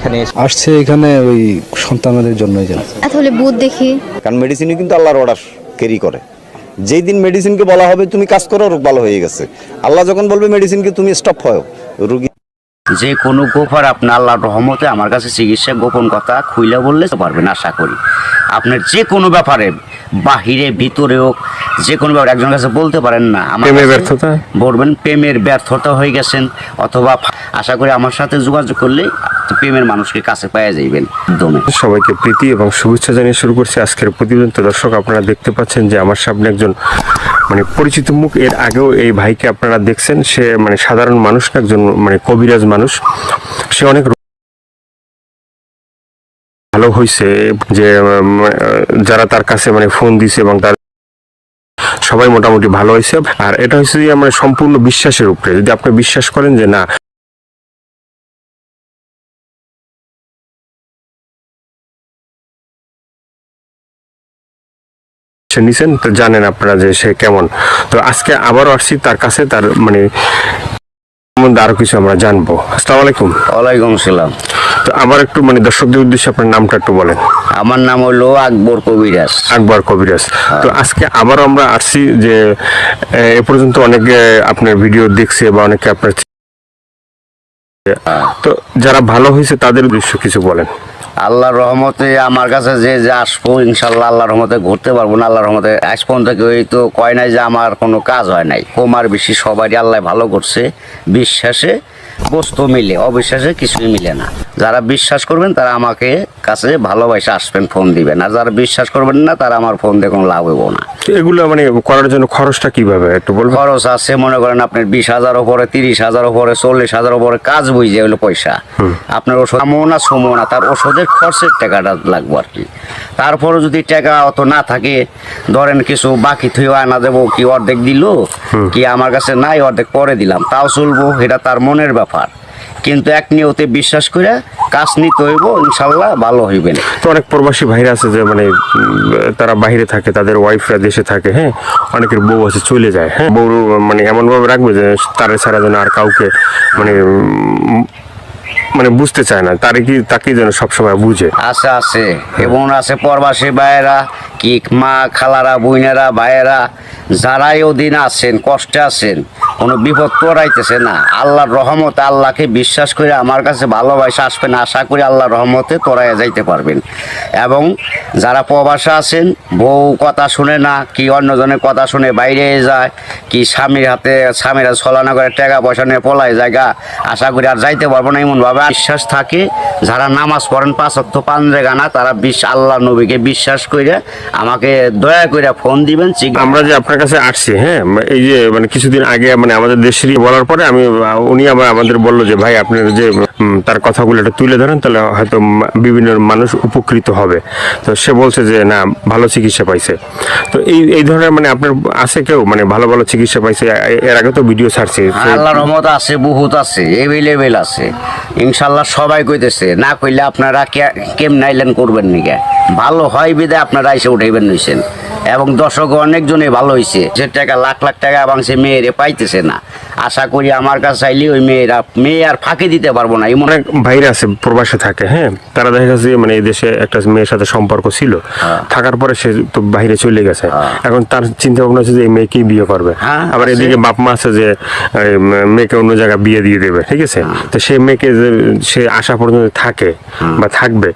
এখানে আসছে এখানে ওই সন্তানদের জন্যই যেন। তাহলে বুধ দেখি, কারণ মেডিসিনই কিন্তু আল্লাহর অর্ডার ক্যারি করে। যেই দিন মেডিসিনকে বলা হবে তুমি কাজ করো, রোগ ভালো হয়ে গেছে, আল্লাহ যখন বলবে মেডিসিনকে তুমি স্টপ হও, রোগী যে কোনো গোফার আপনার আল্লাহর রহমতে আমার কাছে চিকিৎসা গোপন কথা খুইলা বললে পারবেন আশা করি। আপনার যে কোনো ব্যাপারে বাহিরে ভিতরেও যে কোনো ব্যাপারে একজনের কাছে বলতে পারেন না আমার ব্যর্থতা বলবেন প্রেমের ব্যর্থতা হয়ে গেছেন, অথবা আশা করি আমার সাথে যোগাযোগ করলে প্রেমের মানুষকে কাছে পাওয়া যাইবেন। সবাইকে প্রীতি এবং শুভেচ্ছা জানিয়ে শুরু করছি আজকের প্রতিবেদন। তো দর্শক, আপনারা দেখতে পাচ্ছেন যে আমার সামনে একজন মানে পরিচিত মুখ। এর আগেও এই ভাইকে আপনারা দেখছেন, সে মানে সাধারণ মানুষ না, একজন মানে কবিরাজ মানুষ। সে অনেক ভালো হয়েছে যে যারা তার কাছে মানে ফোন দিছে এবং তার সবাই মোটামুটি ভালো হয়েছে। আর এটা হচ্ছে যে মানে সম্পূর্ণ বিশ্বাসের উপরে। যদি আপনি বিশ্বাস করেন যে না নিছেন, তো জানেন আপনারা যে সে কেমন। তো আজকে আবারও আসছি তার কাছে, তার মানে আরো কিছু আমরা জানবো। আসসালামু আলাইকুম। ওয়ালাইকুম আসসালাম। তো আবার একটু মানে দর্শকদের উদ্দেশ্যে আপনার নামটা একটু বলেন। আমার নাম হলো আকবর কবিরাজ। আকবর কবিরাজ। তো আজকে আবার আমরা আসছি যে এ পর্যন্ত অনেকে আপনার ভিডিও দেখছে বা অনেকে আপনার, তো যারা ভালো হয়েছে তাদের উদ্দেশ্য কিছু বলেন। আল্লাহর রহমতে আমার কাছে যে যে আসবো ইনশাল্লাহ আল্লাহর রহমতে ঘুরতে পারবো না। আল্লাহর রহমতে আজ পর্যন্ত কেউ তো কয় নাই যে আমার কোনো কাজ হয় নাই। কমার বেশি সবারই আল্লাহ ভালো করছে। বিশ্বাসে বস্তু মিলে, অবিশ্বাসে কিছুই মিলে না। যারা বিশ্বাস করবেন তারা আমাকে কাছে ভালোবাসে আসবেন, ফোন দিবেন। আর যারা বিশ্বাস করবেন না তারা আমার ফোন দিয়ে কোনো লাভ হবো না। এগুলো মানে করার জন্য খরচটা কিভাবে একটু বলবেন? খরচ আছে মনে করেন আপনার 20,000 উপরে, 30,000 উপরে, 40,000 উপরে কাজ বুঝে হলো পয়সা। আপনার ওষুধ আমো না সমো না, তার ওষুধের খরচের টাকাটা লাগবে আর কি। তারপরে যদি টাকা অত না থাকে, ধরেন কিছু বাকি থুয়ে আনা দেবো, কি অর্ধেক দিল, কি আমার কাছে নাই অর্ধেক পরে দিলাম, তাও চলবো। এটা তার মনের ব্যাপার। কিন্তু এক নিয়তে বিশ্বাস করে কাজ নিতে হইব, ইনশাল্লাহ ভালো হইবেন। তো অনেক প্রবাসী ভাইরা আছে যে মানে তারা বাইরে থাকে, তাদের ওয়াইফরা দেশে থাকে, হ্যাঁ, অনেকের বউ আছে চলে যায়, হ্যাঁ, বউ মানে এমনভাবে রাখবে যে তারা ছাড়া যেন আর কাউকে মানে মানে বুঝতে চায় না, তাকে যেন সবসময় বুঝে। আছে আছে এবং আছে প্রবাসী ভাইয়েরা, কি মা খালারা, বোনেরা, ভাইয়েরা যারাই ওদিন আছেন, কষ্টে আছেন, কোনো বিপদ তোরাইতেছে না, আল্লাহর রহমতে আল্লাহকে বিশ্বাস করে আমার কাছে ভালোবাসা আসবেন। আশা করি আল্লাহর রহমতে তোরাইয়া যাইতে পারবেন। এবং যারা প্রবাসে আছেন, বউ কথা শুনে না, কি অন্যজনের কথা শুনে বাইরে যায়, কি স্বামীর হাতে স্বামীরা ছলনা করে টাকা পয়সা নিয়ে পলায় জায়গা, আশা করি আর যাইতে পারবো না এমনভাবে বিশ্বাস থাকে। যারা নামাজ পড়েন 5 ওয়াক্ত 5 জায়গা, তারা আল্লাহ নবীকে বিশ্বাস করে আমাকে দয়া করে ফোন দিবেন। আমরা যে আপনার কাছে আসছি, হ্যাঁ, এই যে মানে কিছুদিন আগে মানে আমাদের দেশেরই বলার পরে উনি আবার আমাদের বললো যে ভাই আপনার যে তার কথাগুলো একটু তুলে ধরেন, তাহলে হয়তো বিভিন্ন মানুষ উপকৃত হবে। তো সে বলছে যে না, ভালো চিকিৎসা পাইছে। তো এই ধরনের মানে আপনার আছে কেউ মানে ভালো ভালো চিকিৎসা পাইছে? এর আগে তো ভিডিও ছাড়ছে। আল্লাহর রহমত আছে, বহুত আছে, এভেলেবেল আছে ইনশাল্লাহ। সবাই কইতেছে, না কইলে আপনারা কেমন আইলেন করবেন নিকে, ভালো হয় বিদায় আপনারা এসে উঠাইবেন নিছেন। এবং দর্শক অনেকজনই ভালো হয়েছে, যে টাকা লাখ লাখ টাকা ভাঙছে মেয়েরে পাইতেছে না। আশা করি আমার কাছে চাইলে ওই মেয়ে আর ফাঁকি দিতে পারবো না। এমন অনেক ভাইরা আছে প্রবাসে থাকে, হ্যাঁ, তারা দেখা গেছে মানে এই দেশে একটা মেয়ের সাথে সম্পর্ক ছিল, থাকার পরে সে তো বাইরে চলে গেছে। এখন তার চিন্তা ভাবনা আছে যে এই মেয়েকেই বিয়ে করবে। আবার এদিকে বাপ মা আছে যে মেয়েকে অন্য জায়গায় বিয়ে দিয়ে দেবে, ঠিক আছে। তো সেই মেয়েকে সে আশা পর্যন্ত থাকে বা থাকবে,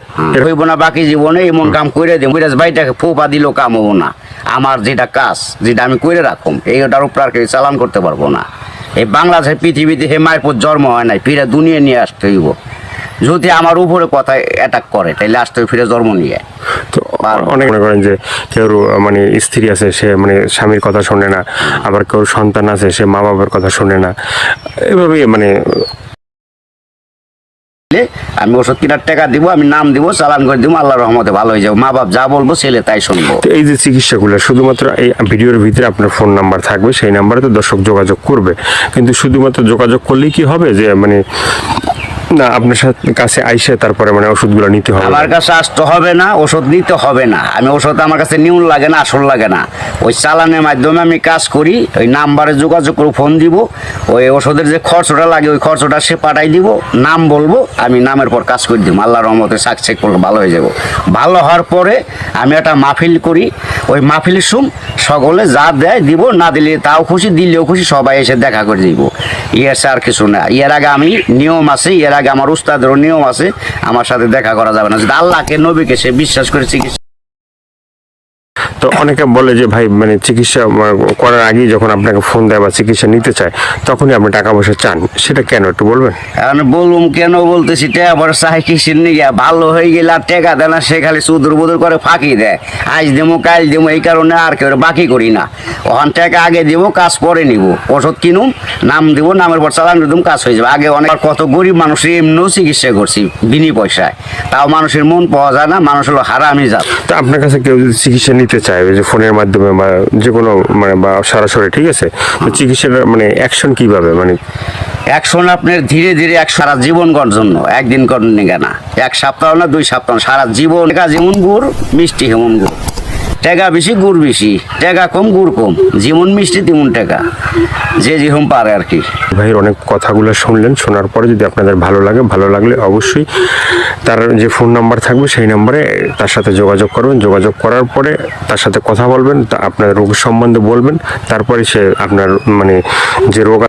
হইব না বাকি জীবনে এমন কাম করে দেব। ভাইটাকে ফোপা দিল কাম হবো না। আমার যেটা কাজ, যেটা আমি করে রাখুম, এইটার উপর আর কেউ চালান করতে পারবো না। এই বাংলাদেশের পৃথিবীতে হে মায়ের পর জন্ম হয় নাই, ফিরে দুনিয়া নিয়ে আসতে হইব। যদি আমার উপরে কথা অ্যাটাক করে তাহলে আসতে ফিরে জন্ম নিয়ে। তো অনেক মনে করেন যে কেউ মানে স্ত্রী আছে, সে মানে স্বামীর কথা শোনে না, আবার কেউ সন্তান আছে, সে মা বাবার কথা শোনে না, এভাবে মানে আমি ওষুধ কেনার টাকা দিব, আমি নাম দিব, চালান করে দিব, আল্লাহর রহমতে ভালো হয়ে যাবো। মা বাপ যা বলবো ছেলে তাই শুনবো। এই যে চিকিৎসাগুলো শুধুমাত্র এই ভিডিওর ভিতরে আপনার ফোন নাম্বার থাকবে, সেই নাম্বারে তো দর্শক যোগাযোগ করবে। কিন্তু শুধুমাত্র যোগাযোগ করলেই কি হবে যে মানে না আপনার কাছে আইসে তারপরে মানে ওষুধগুলো নিতে হবে? আমার কাছে আসতে হবে না, ওষুধ নিতে হবে না। আমি ওষুধ আমার কাছে নিউন লাগে না, আসল লাগে না। ওই চালানের মাধ্যমে আমি কাজ করি, ওই নাম্বারে যোগাযোগ করে ফোন দিব, ওই ওষুধের যে খরচটা লাগে ওই খরচটা সে পাঠাই দিব, নাম বলবো, আমি নামের পর কাজ করে দিব। আল্লাহর রহমতে সাকসেস করলে ভালো হয়ে যাব। ভালো হওয়ার পরে আমি একটা মাহফিল করি, ওই মাহফিলের সকলে যা দেয় দিব, না দিলে তাও খুশি, দিলেও খুশি, সবাই এসে দেখা করে দিব। ইয়ের আর কিছু না। এর আগে আমি নিয়ম আছে, এর আগে আমার উস্তাদেরও নিয়ম আছে, আমার সাথে দেখা করা যাবে না। যদি আল্লাহকে নবীকে সে বিশ্বাস করে চিকিৎসা। তো অনেকে বলে যে ভাই মানে চিকিৎসা করার আগেই যখন আপনাকে ফোন দেয় বা চিকিৎসা নিতে চায় তখনই আপনি টাকা পয়সা চান, সেটা কেন একটু বলবেন? এখন বলুম কেন বলতেছি, টাকা পয়সা চাই কিসের নিয়ে? ভালো হয়ে গেলে আর টাকা দেয় না, সে খালি সুদূর বুদুর করে ফাঁকি দেয়। আজ দেবো কাল দেবো, এই কারণে আর কেউ বাকি করি না। ওখান টাকা আগে দিব, কাজ পরে নিব। ওষুধ কিনুম, নাম দিব, নামের পর চালান দিতুম, কাজ হয়ে যাবে। আগে অনেক কত গরিব মানুষের এমনিও চিকিৎসা করছি বিনি পয়সায়, তাও মানুষের মন পাওয়া যায় না, মানুষ হলো হারামি জাত। তো আপনার কাছে কেউ যদি চিকিৎসা নিতে চায় ওই যে ফোনের মাধ্যমে বা যে কোনো মানে বা সরাসরি, ঠিক আছে, তো চিকিৎসার মানে অ্যাকশন কিভাবে মানে? অ্যাকশন আপনার ধীরে ধীরে সারা জীবন করার জন্য, একদিন করেন না, এক সপ্তাহ না 2 সপ্তাহ, সারা জীবন। টাকা যেমন গুড়, মিষ্টি হেমন গুড়। টাকা বেশি গুড় বেশি, টাকা কম গুড় কম, যেমন মিষ্টি তেমন টাকা, যে যেরকম পারে আর কি। ভাইয়ের অনেক কথাগুলো শুনলেন, শোনার পরে যদি আপনাদের ভালো লাগে, ভালো লাগলে অবশ্যই তার যে ফোন নাম্বার থাকবে সেই নাম্বারে তার সাথে যোগাযোগ করবেন। যোগাযোগ করার পরে তার সাথে কথা বলবেন, তা আপনার রোগ সম্বন্ধে বলবেন, তারপরে সে আপনার মানে যে রোগ